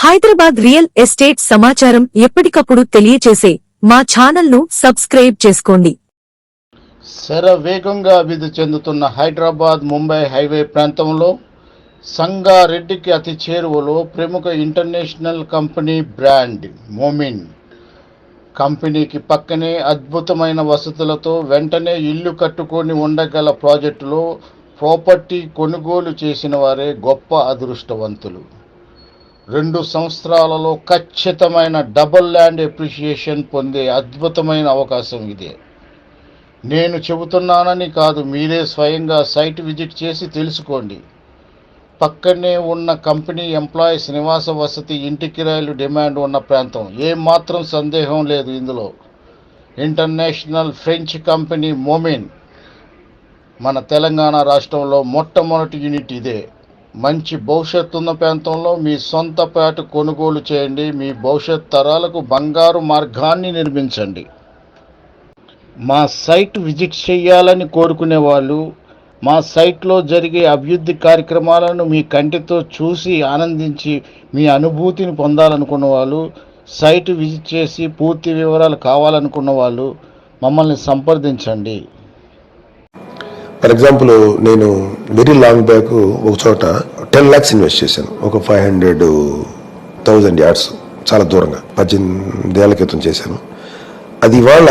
Hyderabad real estate సమాచారం ఎప్పటికప్పుడు తెలియచేసే మా ఛానల్ను సబ్స్క్రైబ్ చేసుకోండి. శరవేగంగా అభివృద్ధి చెందుతున్న హైదరాబాద్ ముంబై హైవే ప్రాంతంలో సంగారెడ్డికి అతి చేరువలో ప్రముఖ ఇంటర్నేషనల్ కంపెనీ బ్రాండ్ మొమిన్ కంపెనీకి పక్కనే అద్భుతమైన వసతులతో వెంటనే ఇల్లు కట్టుకొని ఉండగల ప్రాజెక్టులో ప్రాపర్టీ కొనుగోలు చేసిన వారే గొప్ప అదృష్టవంతులు. 2 సంవత్సరాలలో ఖచ్చితమైన డబుల్ ల్యాండ్ ఎప్రిషియేషన్ పొందే అద్భుతమైన అవకాశం ఇదే. నేను చెబుతున్నానని కాదు, మీరే స్వయంగా సైట్ విజిట్ చేసి తెలుసుకోండి. పక్కనే ఉన్న కంపెనీ ఎంప్లాయీస్ నివాస వసతి, ఇంటి కిరాయిలు డిమాండ్ ఉన్న ప్రాంతం. ఏమాత్రం సందేహం లేదు ఇందులో. ఇంటర్నేషనల్ ఫ్రెంచ్ కంపెనీ మొమిన్ మన తెలంగాణ రాష్ట్రంలో మొట్టమొదటి యూనిట్ ఇదే. మంచి భవిష్యత్తు ఉన్న ప్రాంతంలో మీ సొంత ప్లాట్ కొనుగోలు చేయండి. మీ భవిష్యత్ తరాలకు బంగారు మార్గాన్ని నిర్మించండి. మా సైట్ విజిట్ చేయాలని కోరుకునే వాళ్ళు, మా సైట్లో జరిగే అభివృద్ధి కార్యక్రమాలను మీ కంటితో చూసి ఆనందించి మీ అనుభూతిని పొందాలనుకున్న వాళ్ళు, సైట్ విజిట్ చేసి పూర్తి వివరాలు కావాలనుకున్న వాళ్ళు మమ్మల్ని సంప్రదించండి. ఫర్ ఎగ్జాంపుల్, నేను వెరీ లాంగ్ బ్యాక్ ఒక చోట 10 lakhs ఇన్వెస్ట్ చేశాను. ఒక 500,000 yards, చాలా దూరంగా 18 ఏళ్ల క్రితం చేశాను. అది ఇవాళ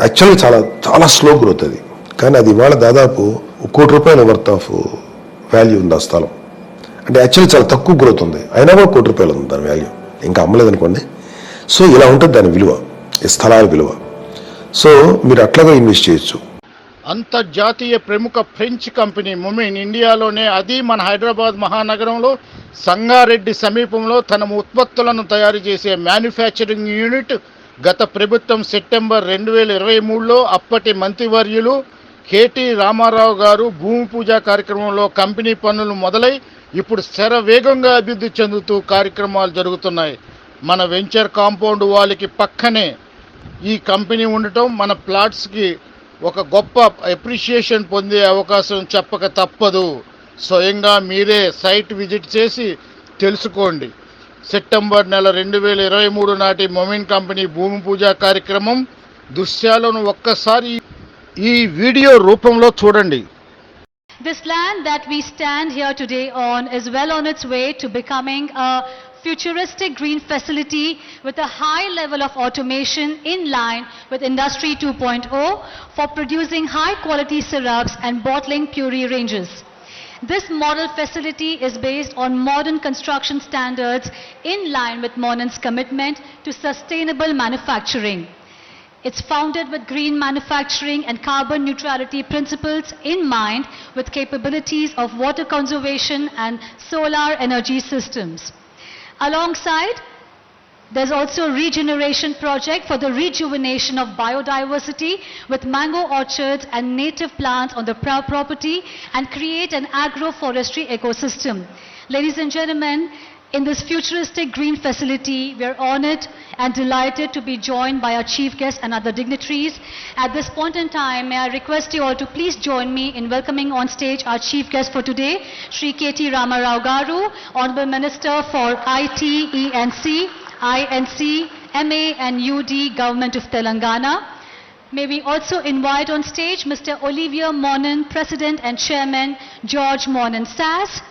యాక్చువల్గా చాలా చాలా స్లో గ్రోత్ అది. కానీ అది ఇవాళ దాదాపు ₹1,00,00,000 వర్త్ ఆఫ్ వాల్యూ ఉంది ఆ స్థలం. అంటే యాక్చువల్లీ చాలా తక్కువ గ్రోత్ ఉంది, అయినా కూడా ₹1,00,00,000 ఉంది దాని వాల్యూ. ఇంకా అమ్మలేదనుకోండి. సో ఇలా ఉంటుంది దాని విలువ, ఈ స్థలాల విలువ. సో మీరు అట్లాగా ఇన్వెస్ట్ చేయొచ్చు. అంతర్జాతీయ ప్రముఖ ఫ్రెంచ్ కంపెనీ మొమిన్ ఇండియాలోనే, అది మన హైదరాబాద్ మహానగరంలో సంగారెడ్డి సమీపంలో తన ఉత్పత్తులను తయారు చేసే మ్యానుఫ్యాక్చరింగ్ యూనిట్ గత ప్రభుత్వం సెప్టెంబర్ 2023లో అప్పటి మంత్రివర్యులు కేటీ రామారావు గారు భూమి పూజ కార్యక్రమంలో కంపెనీ పనులు మొదలై ఇప్పుడు శరవేగంగా అభివృద్ధి చెందుతూ కార్యక్రమాలు జరుగుతున్నాయి. మన వెంచర్ కాంపౌండ్ వాళ్ళకి పక్కనే ఈ కంపెనీ ఉండటం మన ప్లాట్స్కి ఒక గొప్ప అప్రిషియేషన్ పొందే అవకాశం చెప్పక తప్పదు. స్వయంగా మీరే సైట్ విజిట్ చేసి తెలుసుకోండి. సెప్టెంబర్ 2023 నాటి మొమిన్ కంపెనీ భూమి పూజ కార్యక్రమం దృశ్యాలను ఒక్కసారి ఈ వీడియో రూపంలో చూడండి. This land that we stand here today on is well on its way to becoming a futuristic green facility with a high level of automation in line with Industry 2.0 for producing high quality syrups and bottling puree ranges. This model facility is based on modern construction standards in line with Monen's commitment to sustainable manufacturing. It's founded with green manufacturing and carbon neutrality principles in mind, with capabilities of water conservation and solar energy systems. Alongside, there's also a regeneration project for the rejuvenation of biodiversity with mango orchards and native plants on the property and create an agroforestry ecosystem. Ladies and gentlemen, in this futuristic green facility, we are honored and delighted to be joined by our chief guests and other dignitaries. At this point in time, may I request you all to please join me in welcoming on stage our chief guest for today, Shri K.T. Ramarao Garu, Honorable Minister for IT, ENC, INC, MA and UD, Government of Telangana. May we also invite on stage Mr. Olivier Monen, President and Chairman, George Monen SAS,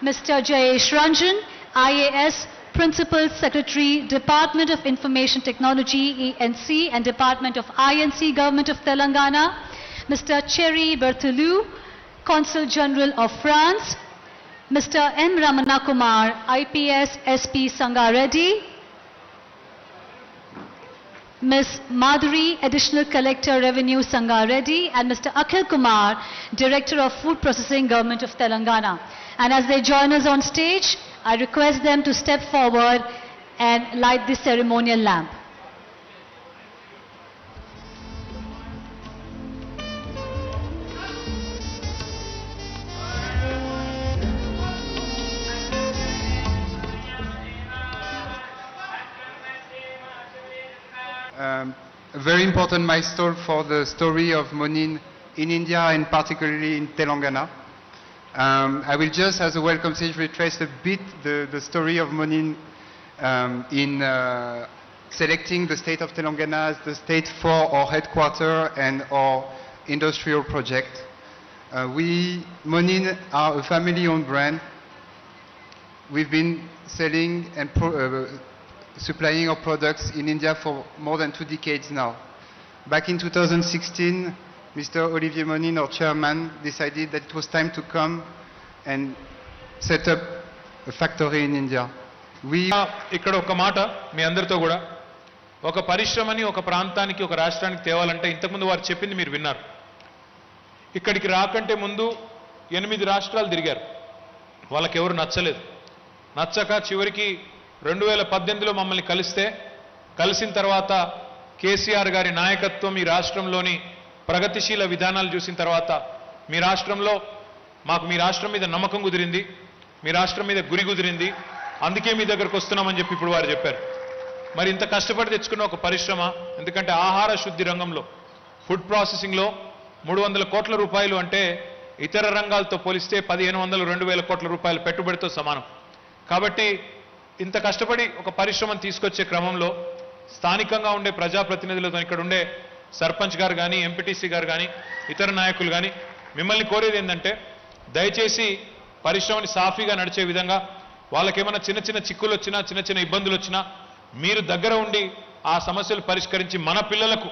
Mr. Jayesh Ranjan, IAS, Principal Secretary, Department of Information Technology, ENC, and Department of INC, Government of Telangana, Mr. Thierry Berthelou, Consul General of France, Mr. M. Ramana Kumar, IPS SP Sangareddy, Ms. Madhuri, Additional Collector Revenue Sangareddy, and Mr. Akhil Kumar, Director of Food Processing, Government of Telangana. And as they join us on stage, I request them to step forward and light the ceremonial lamp. A very important milestone for the story of Monin in India and particularly in Telangana. I will just, as a welcome message, retrace a bit the story of Monin in selecting the state of Telangana as the state for our headquarters and our industrial project. Monin are a family-owned brand. We've been selling and supplying our products in India for more than 2 decades now. Back in 2016, Mr. Olivier Monin, our chairman, decided that it was time to come and set up a factory in India. ఇక్కడ ఒక మాట మీ అందరితో కూడా, ఒక పరిశ్రమని ఒక ప్రాంతానికి ఒక రాష్ట్రానికి తేవాలంటే ఇంతకుముందు వారు చెప్పింది మీరు విన్నారు. ఇక్కడికి రాకంటే ముందు 8 రాష్ట్రాలు తిరిగారు. వాళ్ళకెవరు నచ్చలేదు. నచ్చక చివరికి 2018లో మమ్మల్ని కలిసిన తర్వాత కేసీఆర్ గారి నాయకత్వం ఈ రాష్ట్రంలోని ప్రగతిశీల విధానాలు చూసిన తర్వాత మీ రాష్ట్రంలో మాకు మీ రాష్ట్రం మీద నమ్మకం కుదిరింది, మీ రాష్ట్రం మీద గురి కుదిరింది, అందుకే మీ దగ్గరకు వస్తున్నామని చెప్పి ఇప్పుడు వారు చెప్పారు. మరి ఇంత కష్టపడి తెచ్చుకున్న ఒక పరిశ్రమ, ఎందుకంటే ఆహార శుద్ధి రంగంలో ఫుడ్ ప్రాసెసింగ్లో 300 కోట్ల రూపాయలు అంటే ఇతర రంగాలతో పోలిస్తే 1500-2000 కోట్ల రూపాయల పెట్టుబడితో సమానం. కాబట్టి ఇంత కష్టపడి ఒక పరిశ్రమను తీసుకొచ్చే క్రమంలో స్థానికంగా ఉండే ప్రజాప్రతినిధులతో ఇక్కడ ఉండే సర్పంచ్ గారు కానీ, ఎంపీటీసీ గారు కానీ, ఇతర నాయకులు కానీ మిమ్మల్ని కోరేది ఏంటంటే దయచేసి పరిశ్రమని సాఫీగా నడిచే విధంగా, వాళ్ళకేమైనా చిన్న చిన్న చిక్కులు వచ్చినా, చిన్న చిన్న ఇబ్బందులు వచ్చినా మీరు దగ్గర ఉండి ఆ సమస్యలు పరిష్కరించి మన పిల్లలకు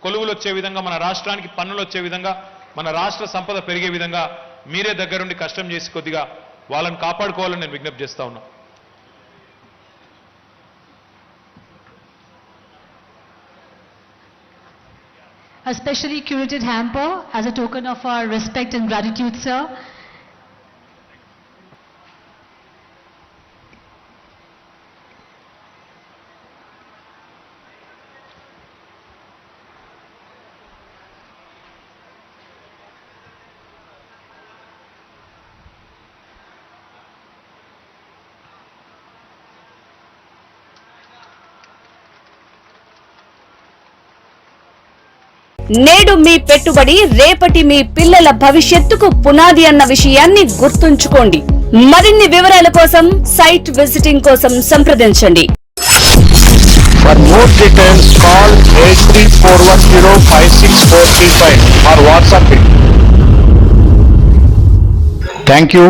కొలువులు వచ్చే విధంగా, మన రాష్ట్రానికి పన్నులు వచ్చే విధంగా, మన రాష్ట్ర సంపద పెరిగే విధంగా మీరే దగ్గరుండి కష్టం చేసి కొద్దిగా వాళ్ళని కాపాడుకోవాలని నేను విజ్ఞప్తి చేస్తా ఉన్నా. A specially curated hamper as a token of our respect and gratitude, sir. నేడు మీ పెట్టుబడి రేపటి మీ పిల్లల భవిష్యత్తుకు పునాది అన్న విషయాన్ని గుర్తుంచుకోండి. మరిన్ని వివరాల కోసం సైట్ విజిటింగ్ కోసం సంప్రదించండి. For more details, call 8341056435 or WhatsApp it. Thank you.